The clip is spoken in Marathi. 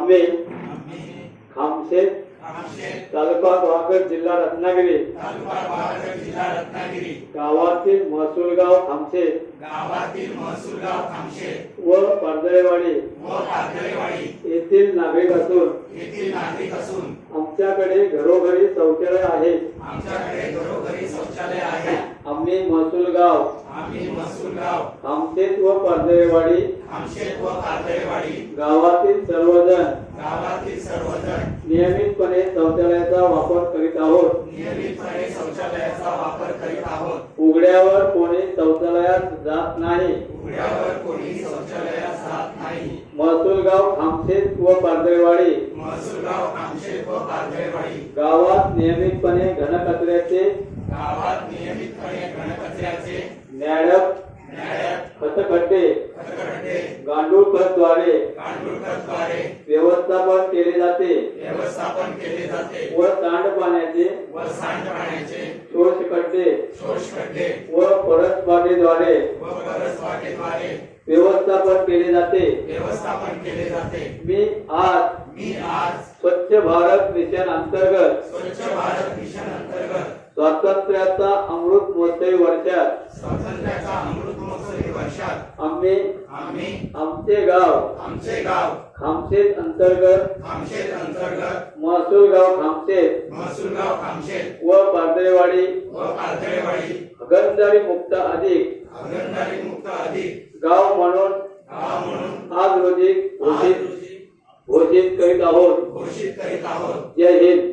आम्ही खामशेत तालुका वागड जिल्हा रत्नागिरी गावातील महसूलगाव खामशेत व पारदळेवाडी येथील नागरिक असून आमच्याकडे घरोघरी शौचालय आहे. आम्ही महसूलगाव खामशेत व पारदळेवाडी गावातील सर्वजण नियमितपणे शौचालयाचा वापर करीत आहोत. उघड्यावर कोणी शौचालयात जात नाही. महसूलगाव खामशेत व पारदळेवाडी गावात नियमितपणे घनकचऱ्याचे न्याडक खतखड्डे गांडूळ खतद्वारे व्यवस्थापन केले जाते व सांडपाण्याचे शोषखड्डे व परसबागेद्वारे व्यवस्थापन केले जाते. मी आज स्वच्छ भारत मिशन अंतर्गत स्वातंत्र्याचा अमृत महोत्सवी वर्षात आम्ही आमचे गाव खामशेत अंतर्गत महसूलगाव खामशेत व पारदळेवाडी हगणदारी मुक्त अधिक गाव म्हणून आज रोजी घोषित करीत आहोत. जय हिंद.